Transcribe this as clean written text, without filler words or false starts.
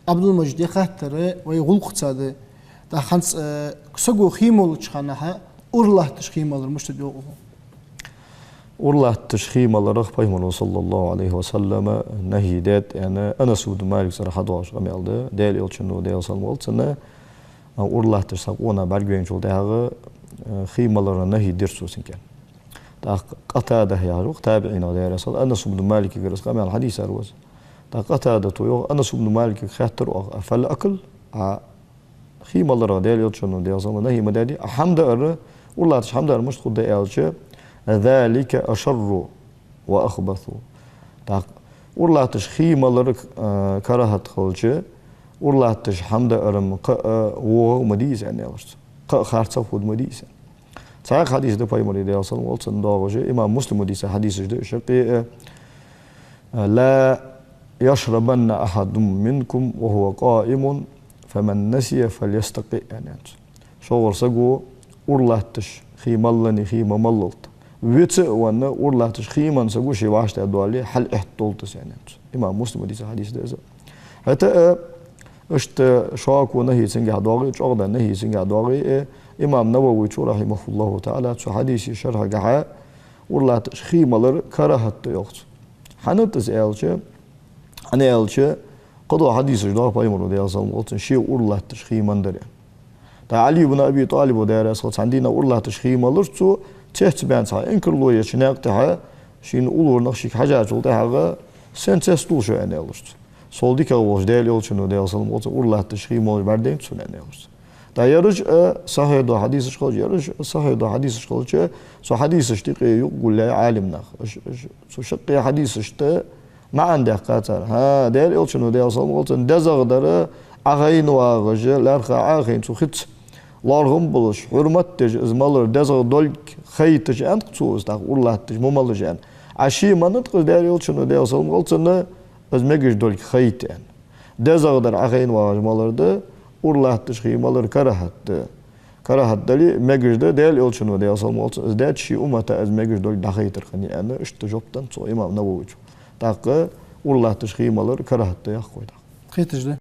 عبد المجيد خاطر ويغلق تصاد دا خنص كسجو خيمول تشخنها أورله تشخيمال المشتدي أورله تشخيمال رخ بيمون صلى الله عليه وسلم نهيدات يعني أنا سود مالك صراحة دواش قميالده ديل يلشنو ديل سلمول سنة أورله تشسقونا برجين شو ده خيمال نهي درسوسين كان دا قتادة يا روح تابعين هذا رسول أنا سود مالك جرس قميال الحديث أروز دا قتادة تويو أنا سود مالك خاطر أفل أكل خيمال ديل يلشنو ديل سلمول نهي مدادي حمد أر أورله تش حمد أر مش خد ديالش ذلك أشر وأخبث. أورله تش خيمال كراهة خلجة أورله تش حمد أرم ومديس يعني خارج فود مديس. صحيح حديث ده بايمري ده أصلا والسن داوجه إمام مسلم مديس حديث ده شقي لا يشربن أحد منكم وهو قائم فمن نسي فليستقي يعني. شو ورسقو أورله تش خيمالني خيمة مللت. ويتس وانا أورله تش خيمان سقو شيء واحد أدوالي حل احتولتس يعني. إمام مسلم مديس حديث ده. حتى اشت شاك ونهي سنجح دواغي شغدا نهي سنجح دواغي إمام نووي رحمه الله تعالى شو حديث شرح جحا أورله تش خيمالر كراهة يوقت. حنتس إلش أنا إلش قضوا حديث جدا بايمر ودي أصلا قلت شيء أورله تش خيمان دري. علي بن أبي طالب ودارس قلت عندنا أورله تش خيمالر شو تحت بين صح إنكر لوية شناق تها شين أولور نخشيك حاجات وتها سنتستول شو أنا إلش. صولدي كأوش ديال يلشنو ديال سلم قلت أورله تش خيمالر بردين سنة أنا إلش. دا يرج صحيح ده حديث شخص يرج صحيح ده حديث شخص سو حديث اشتقي يقول لا عالمنا سو شقي حديث اشت ما عنده قاتل ها ديال يلشنو ديال سلم قلت دزغ در أغين واغج لارخ أغين سو خت لارهم بلش حرمت تج إزمالر دزغ دولك خيتج أنت تسوس تاع أورله تج مملج أن عشي ما نتقل ديال يلشنو ديال سلم قلت إنه إزمجش دولك خيت أن دزغ در أغين واغج مالر ده أورله تش خيمالر كراهت دلي مجرد ديال يلشنو ديال سلم قلت إزداد شيء أمتا إزمجش دولك دخيتر خني أنا اشتجبتن سو إمام نووي تاق أورله تش خيمالر كراهت يا أخوي خيتج ده